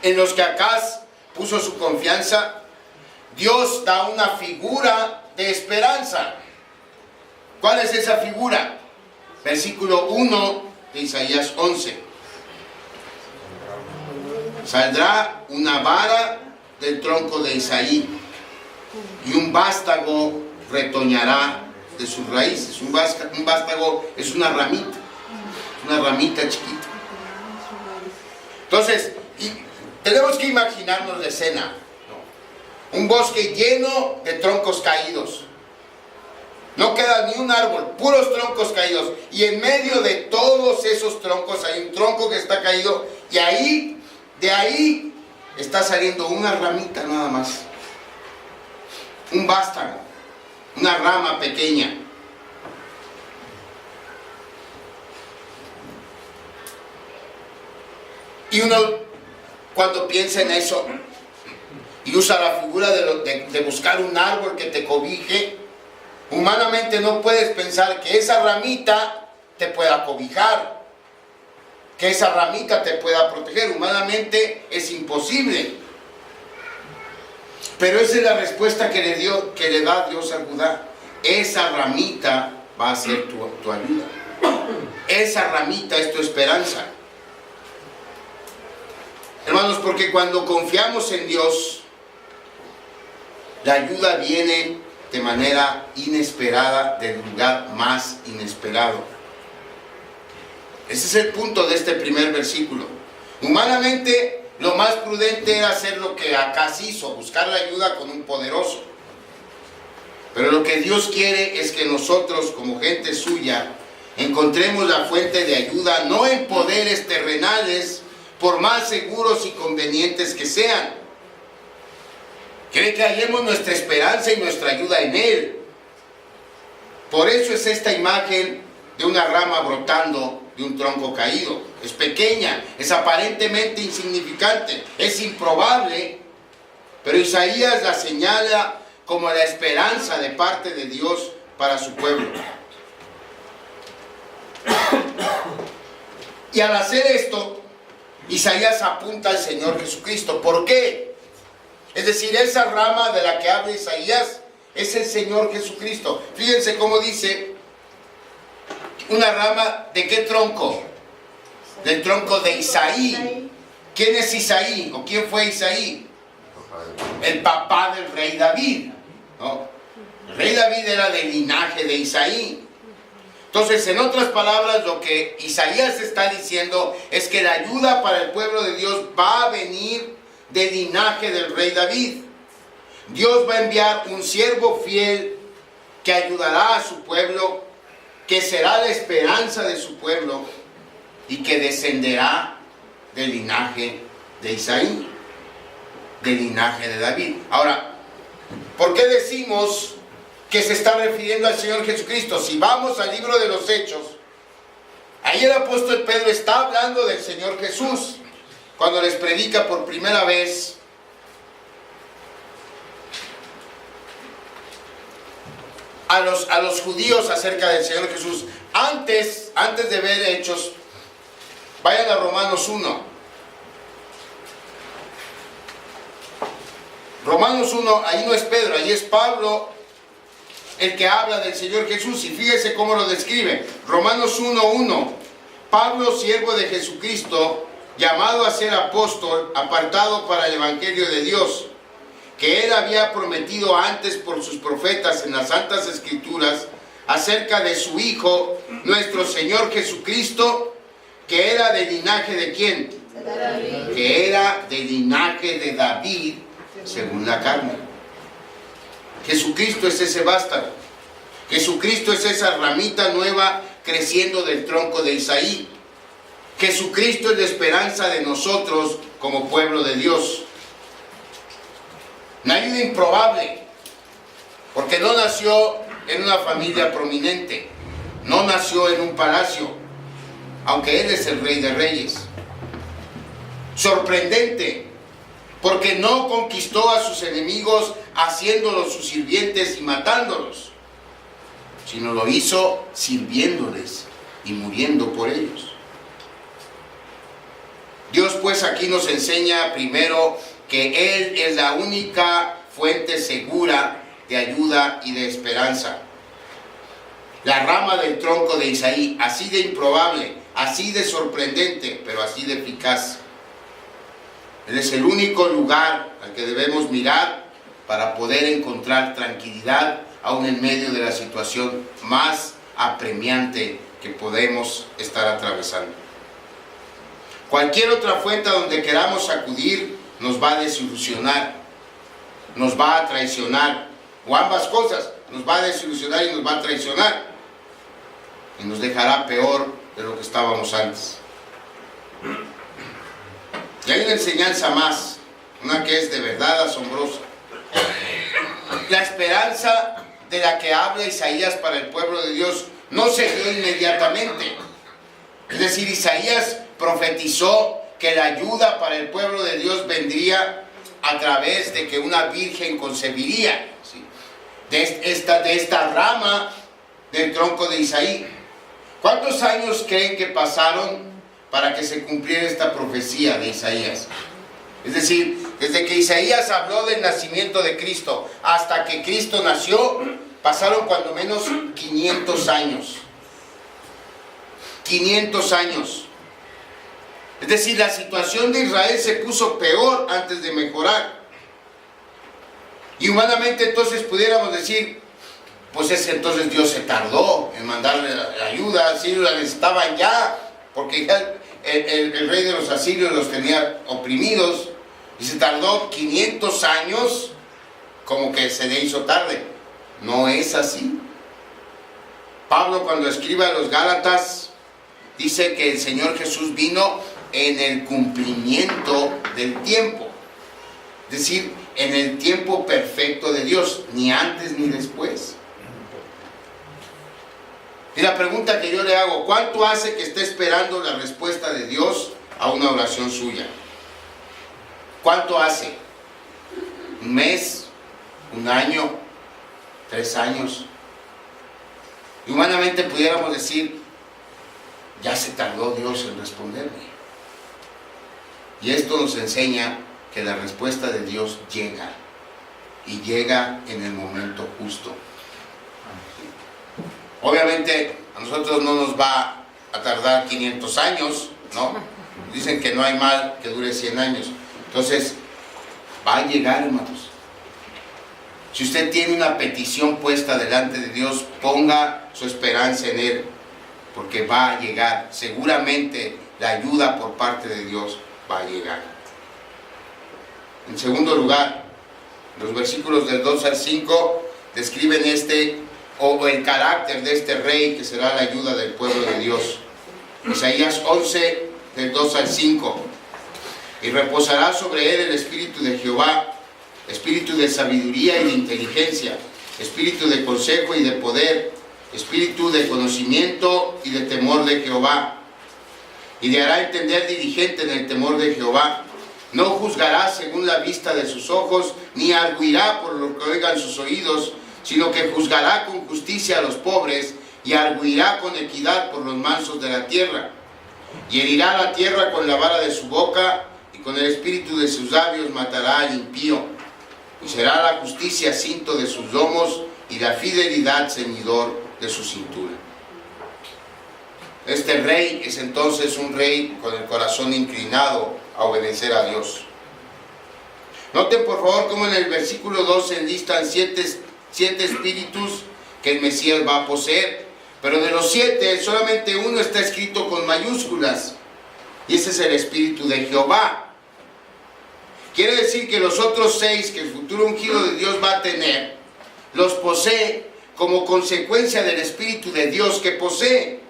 en los que Acaz puso su confianza, Dios da una figura de esperanza. ¿Cuál es esa figura? Versículo 1 de Isaías 11. Saldrá una vara del tronco de Isaí y un vástago retoñará de sus raíces. Un vástago es una ramita chiquita. Entonces, tenemos que imaginarnos la escena, ¿no? Un bosque lleno de troncos caídos. No queda ni un árbol, puros troncos caídos. Y en medio de todos esos troncos hay un tronco que está caído. Y de ahí está saliendo una ramita nada más. Un vástago, una rama pequeña. Y uno, cuando piensa en eso y usa la figura de buscar un árbol que te cobije, humanamente no puedes pensar que esa ramita te pueda cobijar, que esa ramita te pueda proteger. Humanamente es imposible. Pero esa es la respuesta que le da Dios a Judá. Esa ramita va a ser tu ayuda. Esa ramita es tu esperanza. Hermanos, porque cuando confiamos en Dios, la ayuda viene de manera inesperada, del lugar más inesperado. Ese es el punto de este primer versículo. Humanamente, lo más prudente era hacer lo que Acaz hizo, buscar la ayuda con un poderoso. Pero lo que Dios quiere es que nosotros, como gente suya, encontremos la fuente de ayuda, no en poderes terrenales, por más seguros y convenientes que sean. Quiere que hallemos nuestra esperanza y nuestra ayuda en Él. Por eso es esta imagen de una rama brotando de un tronco caído. Es pequeña, es aparentemente insignificante, es improbable, pero Isaías la señala como la esperanza de parte de Dios para su pueblo. Y al hacer esto, Isaías apunta al Señor Jesucristo. ¿Por qué? Es decir, esa rama de la que habla Isaías es el Señor Jesucristo. Fíjense cómo dice, una rama ¿de qué tronco? Del tronco de Isaí. ¿Quién es Isaí? ¿O quién fue Isaí? El papá del rey David, ¿no? El rey David era del linaje de Isaí. Entonces, en otras palabras, lo que Isaías está diciendo es que la ayuda para el pueblo de Dios va a venir del linaje del rey David. Dios va a enviar un siervo fiel que ayudará a su pueblo, que será la esperanza de su pueblo y que descenderá del linaje de Isaí, del linaje de David. Ahora, ¿por qué decimos que se está refiriendo al Señor Jesucristo? Si vamos al libro de los Hechos, ahí el apóstol Pedro está hablando del Señor Jesús cuando les predica por primera vez a los judíos acerca del Señor Jesús. Antes de ver Hechos, vayan a Romanos 1. Romanos 1, ahí no es Pedro, ahí es Pablo el que habla del Señor Jesús, y fíjese cómo lo describe. Romanos 1:1. Pablo, siervo de Jesucristo, llamado a ser apóstol, apartado para el evangelio de Dios, que él había prometido antes por sus profetas en las santas escrituras, acerca de su Hijo, nuestro Señor Jesucristo, que era del linaje de ¿quién? De David. Que era del linaje de David, según la carne. Jesucristo es ese vástago. Jesucristo es esa ramita nueva creciendo del tronco de Isaí. Jesucristo es la esperanza de nosotros como pueblo de Dios. Una ayuda improbable, porque no nació en una familia prominente, no nació en un palacio, aunque Él es el Rey de Reyes. Sorprendente, porque no conquistó a sus enemigos haciéndolos sus sirvientes y matándolos, sino lo hizo sirviéndoles y muriendo por ellos. pues aquí nos enseña primero que Él es la única fuente segura de ayuda y de esperanza. La rama del tronco de Isaí, así de improbable, así de sorprendente, pero así de eficaz. Él es el único lugar al que debemos mirar para poder encontrar tranquilidad aún en medio de la situación más apremiante que podemos estar atravesando. Cualquier otra fuente a donde queramos acudir nos va a desilusionar, nos va a traicionar, o ambas cosas, nos va a desilusionar y nos va a traicionar, y nos dejará peor de lo que estábamos antes. Y hay una enseñanza más, una que es de verdad asombrosa. La esperanza de la que habla Isaías para el pueblo de Dios no se dio inmediatamente. Es decir, Isaías profetizó que la ayuda para el pueblo de Dios vendría a través de que una virgen concebiría, ¿sí?, de esta rama del tronco de Isaí. ¿Cuántos años creen que pasaron para que se cumpliera esta profecía de Isaías? Es decir, desde que Isaías habló del nacimiento de Cristo hasta que Cristo nació, pasaron cuando menos 500 años. 500 años. Es decir, la situación de Israel se puso peor antes de mejorar. Y humanamente entonces pudiéramos decir, pues es que entonces Dios se tardó en mandarle la ayuda, si la necesitaban ya, porque ya el rey de los asirios los tenía oprimidos, y se tardó 500 años, como que se le hizo tarde. No es así. Pablo, cuando escribe a los Gálatas, dice que el Señor Jesús vino en el cumplimiento del tiempo, es decir, en el tiempo perfecto de Dios, ni antes ni después. Y la pregunta que yo le hago, ¿cuánto hace que esté esperando la respuesta de Dios a una oración suya? ¿Cuánto hace? ¿Un mes? ¿Un año? ¿3 años? Y humanamente pudiéramos decir, ya se tardó Dios en responderme. Y esto nos enseña que la respuesta de Dios llega, y llega en el momento justo. Obviamente a nosotros no nos va a tardar 500 años, ¿no? Dicen que no hay mal que dure 100 años. Entonces, va a llegar, hermanos. Si usted tiene una petición puesta delante de Dios, ponga su esperanza en Él, porque va a llegar. Seguramente la ayuda por parte de Dios va a llegar. En segundo lugar, los versículos del 2 al 5 describen el carácter de este rey que será la ayuda del pueblo de Dios. Isaías 11, del 2 al 5. Y reposará sobre él el espíritu de Jehová, espíritu de sabiduría y de inteligencia, espíritu de consejo y de poder, espíritu de conocimiento y de temor de Jehová. Y le hará entender diligente en el temor de Jehová. No juzgará según la vista de sus ojos, ni arguirá por lo que oigan sus oídos, sino que juzgará con justicia a los pobres, y arguirá con equidad por los mansos de la tierra. Y herirá la tierra con la vara de su boca, y con el espíritu de sus labios matará al impío. Y será la justicia cinto de sus lomos, y la fidelidad ceñidor de su cintura. Este rey es entonces un rey con el corazón inclinado a obedecer a Dios. Noten por favor cómo en el versículo 2 se enlistan siete espíritus que el Mesías va a poseer, pero de los 7 solamente uno está escrito con mayúsculas, y ese es el espíritu de Jehová. Quiere decir que los otros 6 que el futuro ungido de Dios va a tener, los posee como consecuencia del espíritu de Dios que posee.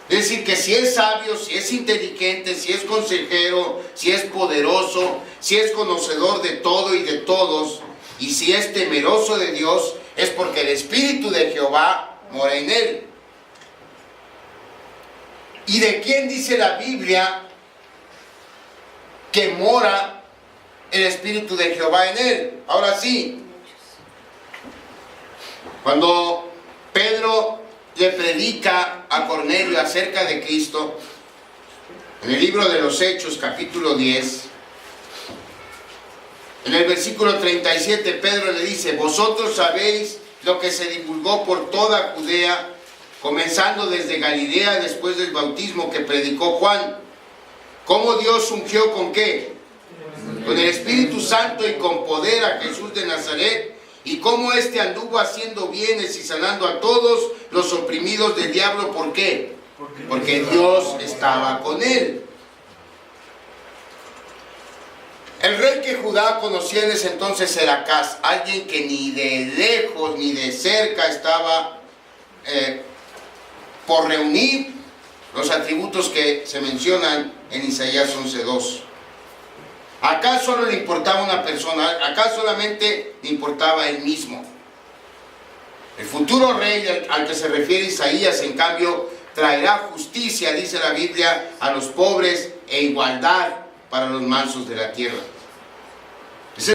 Es decir, que si es sabio, si es inteligente, si es consejero, si es poderoso, si es conocedor de todo y de todos, y si es temeroso de Dios, es porque el espíritu de Jehová mora en él. ¿Y de quién dice la Biblia que mora el espíritu de Jehová en él? Ahora sí, cuando Pedro le predica a Cornelio acerca de Cristo, En el libro de los Hechos, capítulo 10, en el versículo 37, Pedro le dice: vosotros sabéis lo que se divulgó por toda Judea, comenzando desde Galilea después del bautismo que predicó Juan, cómo Dios ungió ¿con qué? Con el Espíritu Santo y con poder a Jesús de Nazaret, y cómo éste anduvo haciendo bienes y sanando a todos los oprimidos del diablo. ¿Por qué? Porque Dios estaba con él. El rey que Judá conocía en ese entonces era Acaz, alguien que ni de lejos ni de cerca estaba por reunir los atributos que se mencionan en Isaías 11:2. Acá solo le importaba una persona, acá solamente le importaba él mismo. El futuro rey al que se refiere Isaías, en cambio, traerá justicia, dice la Biblia, a los pobres e igualdad para los mansos de la tierra.